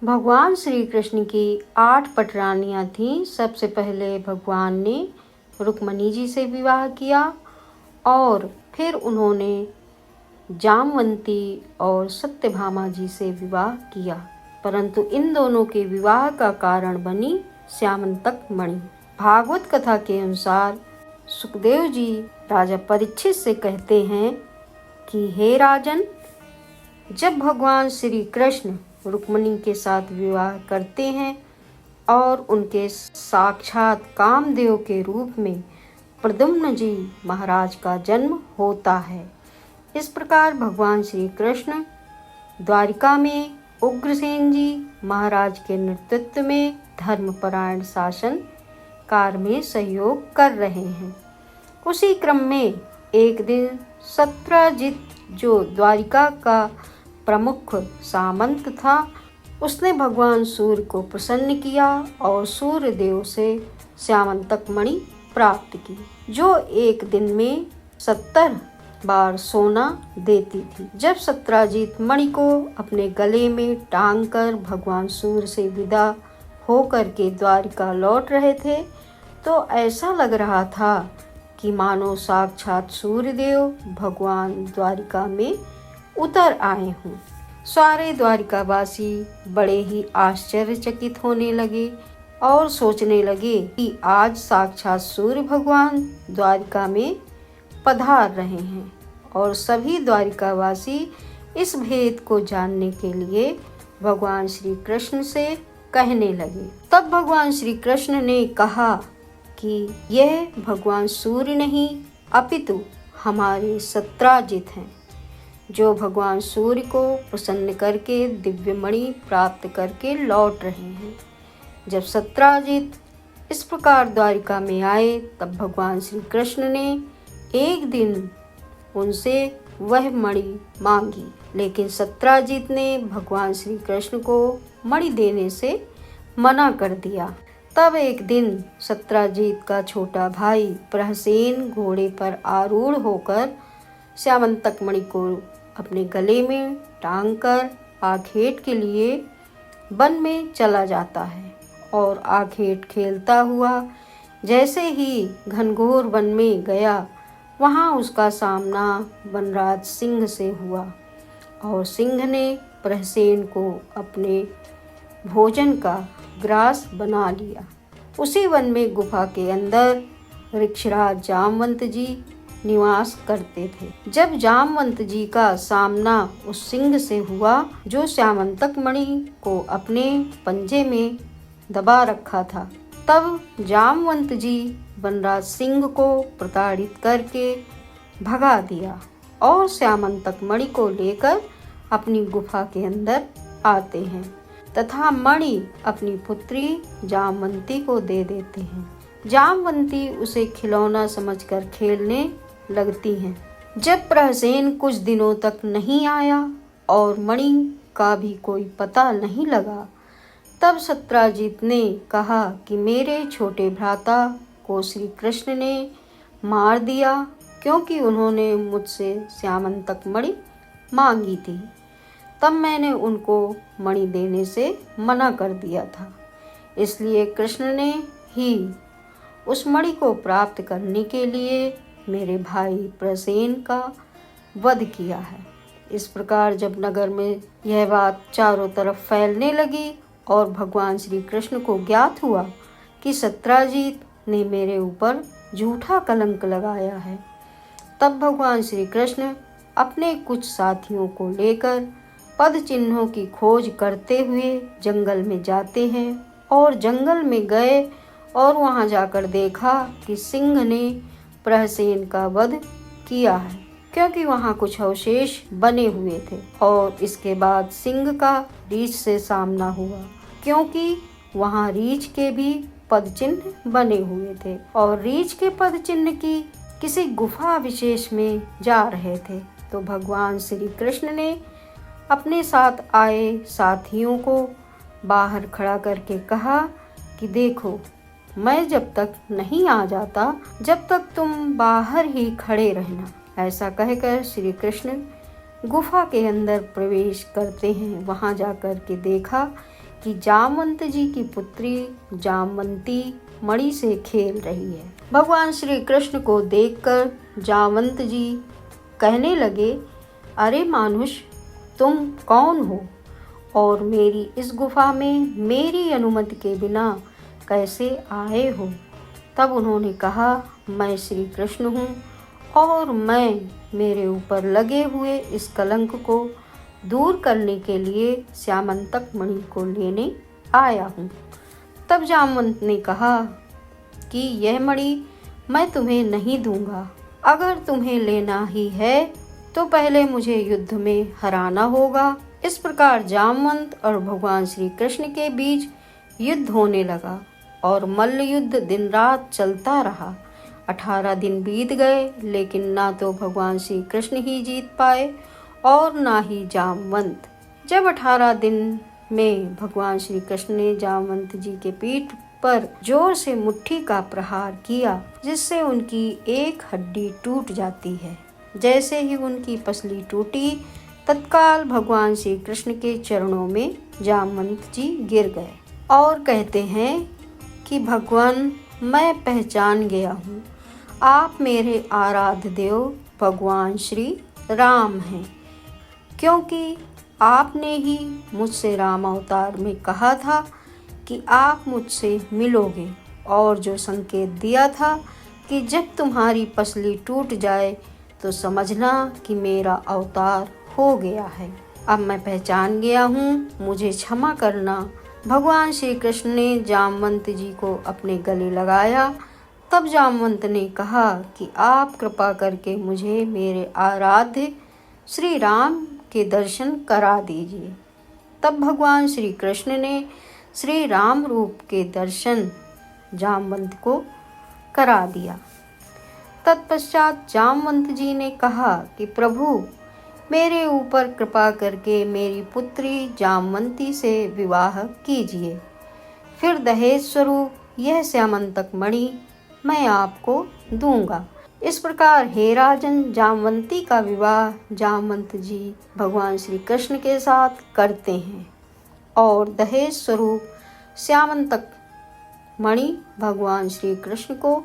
भगवान श्री कृष्ण की 8 पटरानियाँ थीं। सबसे पहले भगवान ने रुक्मणी जी से विवाह किया और फिर उन्होंने जामवंती और सत्यभामा जी से विवाह किया, परंतु इन दोनों के विवाह का कारण बनी श्यामंतक मणि। भागवत कथा के अनुसार सुखदेव जी राजा परीक्षित से कहते हैं कि हे राजन, जब भगवान श्री कृष्ण रुक्मणी के साथ विवाह करते हैं और उनके साक्षात कामदेव के रूप में प्रद्युम्न जी महाराज का जन्म होता है। इस प्रकार भगवान श्री कृष्ण द्वारिका में उग्रसेन जी महाराज के नेतृत्व में धर्मपरायण शासन कार्य में सहयोग कर रहे हैं। उसी क्रम में एक दिन सत्यजित, जो द्वारिका का प्रमुख सामंत था, उसने भगवान सूर्य को प्रसन्न किया और सूर्य देव से श्यामंतक मणि प्राप्त की, जो एक दिन में 70 बार सोना देती थी। जब सत्यजित मणि को अपने गले में टांग कर भगवान सूर्य से विदा होकर के द्वारिका लौट रहे थे, तो ऐसा लग रहा था कि मानो साक्षात सूर्यदेव भगवान द्वारिका में उतर आए हों। सारे द्वारिकावासी बड़े ही आश्चर्यचकित होने लगे और सोचने लगे कि आज साक्षात सूर्य भगवान द्वारिका में पधार रहे हैं, और सभी द्वारिकावासी इस भेद को जानने के लिए भगवान श्री कृष्ण से कहने लगे। तब भगवान श्री कृष्ण ने कहा कि यह भगवान सूर्य नहीं अपितु हमारे सत्यजित हैं, जो भगवान सूर्य को प्रसन्न करके दिव्य मणि प्राप्त करके लौट रहे हैं। जब सत्यजित इस प्रकार द्वारिका में आए, तब भगवान श्री कृष्ण ने एक दिन उनसे वह मणि मांगी, लेकिन सत्यजित ने भगवान श्री कृष्ण को मणि देने से मना कर दिया। तब एक दिन सत्यजित का छोटा भाई प्रहसेन घोड़े पर आरूढ़ होकर श्यामंतक मणि को अपने गले में टांग कर आखेट के लिए वन में चला जाता है, और आखेट खेलता हुआ जैसे ही घनघोर वन में गया, वहाँ उसका सामना वनराज सिंह से हुआ, और सिंह ने प्रहसेन को अपने भोजन का ग्रास बना लिया। उसी वन में गुफा के अंदर ऋक्षराज जामवंत जी निवास करते थे। जब जामवंत जी का सामना उस सिंह से हुआ, जो श्यामंतक मणि को अपने पंजे में दबा रखा था, तब जामवंत जी वनराज सिंह को प्रताड़ित करके भगा दिया और श्यामंतक मणि को लेकर अपनी गुफा के अंदर आते हैं तथा मणि अपनी पुत्री जामवंती को दे देते हैं। जामवंती उसे खिलौना समझकर खेलने लगती हैं। जब प्रहसेन कुछ दिनों तक नहीं आया और मणि का भी कोई पता नहीं लगा, तब सत्यजित ने कहा कि मेरे छोटे भ्राता को श्री कृष्ण ने मार दिया, क्योंकि उन्होंने मुझसे श्यामंतक मणि मांगी थी। तब मैंने उनको मणि देने से मना कर दिया था, इसलिए कृष्ण ने ही उस मणि को प्राप्त करने के लिए मेरे भाई प्रहसेन का वध किया है। इस प्रकार जब नगर में यह बात चारों तरफ फैलने लगी और भगवान श्री कृष्ण को ज्ञात हुआ कि सत्यजित ने मेरे ऊपर झूठा कलंक लगाया है, तब भगवान श्री कृष्ण अपने कुछ साथियों को लेकर पद चिन्हों की खोज करते हुए जंगल में जाते हैं, और जंगल में गए और वहां जाकर देखा कि सिंह ने प्रहसेन का वध किया है, क्योंकि वहां कुछ अवशेष बने हुए थे। और इसके बाद सिंह का रीछ से सामना हुआ, क्योंकि वहां रीछ के भी पद चिन्ह बने हुए थे, और रीछ के पद चिन्ह की किसी गुफा विशेष में जा रहे थे। तो भगवान श्री कृष्ण ने अपने साथ आए साथियों को बाहर खड़ा करके कहा कि देखो, मैं जब तक नहीं आ जाता, जब तक तुम बाहर ही खड़े रहना। ऐसा कहकर श्री कृष्ण गुफा के अंदर प्रवेश करते हैं। वहां जाकर के देखा कि जामवंत जी की पुत्री जामवंती मणि से खेल रही है। भगवान श्री कृष्ण को देखकर जामवंत जी कहने लगे, अरे मानुष, तुम कौन हो और मेरी इस गुफा में मेरी अनुमति के बिना कैसे आए हो? तब उन्होंने कहा, मैं श्री कृष्ण हूँ और मैं मेरे ऊपर लगे हुए इस कलंक को दूर करने के लिए श्यामंतक मणि को लेने आया हूँ। तब जामवंत ने कहा कि यह मणि मैं तुम्हें नहीं दूंगा। अगर तुम्हें लेना ही है तो पहले मुझे युद्ध में हराना होगा। इस प्रकार जामवंत और भगवान श्री कृष्ण के बीच युद्ध होने लगा और मल्ल युद्ध दिन रात चलता रहा। 18 दिन बीत गए, लेकिन ना तो भगवान श्री कृष्ण ही जीत पाए और ना ही जामवंत। जब 18 दिन में भगवान श्री कृष्ण ने जामवंत जी के पीठ पर जोर से मुट्ठी का प्रहार किया, जिससे उनकी एक हड्डी टूट जाती है। जैसे ही उनकी पसली टूटी, तत्काल भगवान श्री कृष्ण के चरणों में जामवंत जी गिर गए और कहते हैं कि भगवान, मैं पहचान गया हूँ, आप मेरे आराध्य देव भगवान श्री राम हैं, क्योंकि आपने ही मुझसे राम अवतार में कहा था कि आप मुझसे मिलोगे और जो संकेत दिया था कि जब तुम्हारी पसली टूट जाए तो समझना कि मेरा अवतार हो गया है। अब मैं पहचान गया हूँ, मुझे क्षमा करना। भगवान श्री कृष्ण ने जामवंत जी को अपने गले लगाया। तब जामवंत ने कहा कि आप कृपा करके मुझे मेरे आराध्य श्री राम के दर्शन करा दीजिए। तब भगवान श्री कृष्ण ने श्री राम रूप के दर्शन जामवंत को करा दिया। तत्पश्चात जामवंत जी ने कहा कि प्रभु, मेरे ऊपर कृपा करके मेरी पुत्री जामवंती से विवाह कीजिए, फिर दहेज स्वरूप यह श्यामंतक मणि मैं आपको दूंगा। इस प्रकार हे राजन, जामवंती का विवाह जामवंत जी भगवान श्री कृष्ण के साथ करते हैं और दहेज स्वरूप श्यामंतक मणि भगवान श्री कृष्ण को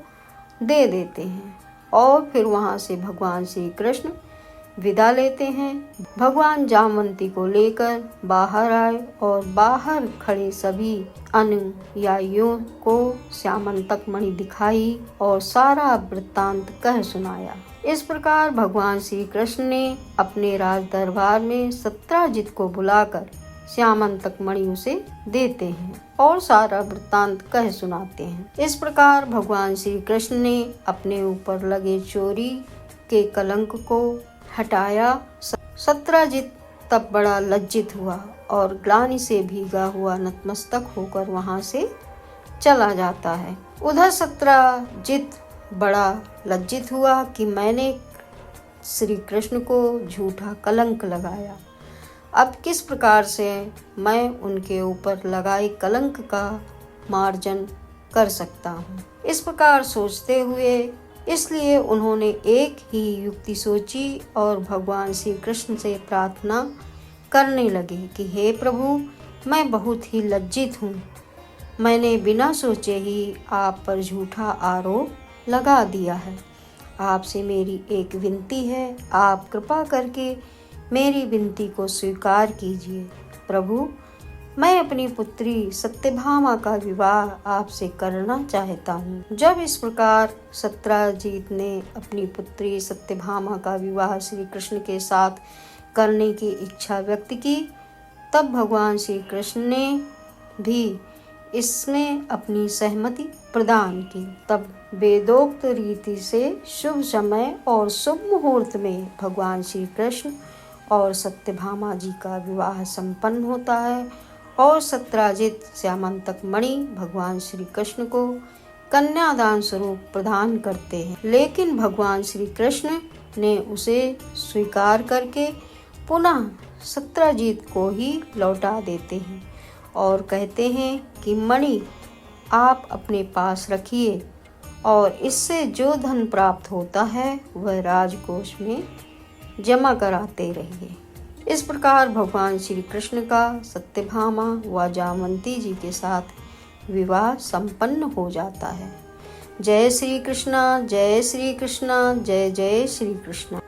दे देते हैं और फिर वहाँ से भगवान श्री कृष्ण विदा लेते हैं। भगवान जामवंती को लेकर बाहर आए और बाहर खड़े सभी अनुयायियों को श्यामंतक मणि दिखाई और सारा वृत्तांत कह सुनाया। इस प्रकार भगवान श्री कृष्ण ने अपने राज दरबार में सत्राजित को बुलाकर श्यामंतक मणि उसे देते हैं और सारा वृत्तांत कह सुनाते हैं। इस प्रकार भगवान श्री कृष्ण ने अपने ऊपर लगे चोरी के कलंक को हटाया। सत्राजित तब बड़ा लज्जित हुआ और ग्लानि से भीगा हुआ नतमस्तक होकर वहां से चला जाता है। उधर सत्राजित बड़ा लज्जित हुआ कि मैंने श्री कृष्ण को झूठा कलंक लगाया, अब किस प्रकार से मैं उनके ऊपर लगाए कलंक का मार्जन कर सकता हूँ। इस प्रकार सोचते हुए इसलिए उन्होंने एक ही युक्ति सोची और भगवान श्री कृष्ण से प्रार्थना करने लगे कि हे प्रभु, मैं बहुत ही लज्जित हूँ। मैंने बिना सोचे ही आप पर झूठा आरोप लगा दिया है। आपसे मेरी एक विनती है, आप कृपा करके मेरी विनती को स्वीकार कीजिए। प्रभु, मैं अपनी पुत्री सत्यभामा का विवाह आपसे करना चाहता हूँ। जब इस प्रकार सत्राजित ने अपनी पुत्री सत्यभामा का विवाह श्री कृष्ण के साथ करने की इच्छा व्यक्त की, तब भगवान श्री कृष्ण ने भी इसमें अपनी सहमति प्रदान की। तब वेदोक्त रीति से शुभ समय और शुभ मुहूर्त में भगवान श्री कृष्ण और सत्यभामा जी का विवाह संपन्न होता है और सत्राजित श्यामंतक मणि भगवान श्री कृष्ण को कन्यादान स्वरूप प्रदान करते हैं, लेकिन भगवान श्री कृष्ण ने उसे स्वीकार करके पुनः सत्राजित को ही लौटा देते हैं और कहते हैं कि मणि आप अपने पास रखिए और इससे जो धन प्राप्त होता है वह राजकोष में जमा कराते रहिए। इस प्रकार भगवान श्री कृष्ण का सत्यभामा व जामवंती जी के साथ विवाह संपन्न हो जाता है। जय श्री कृष्णा, जय श्री कृष्णा, जय जय श्री कृष्णा।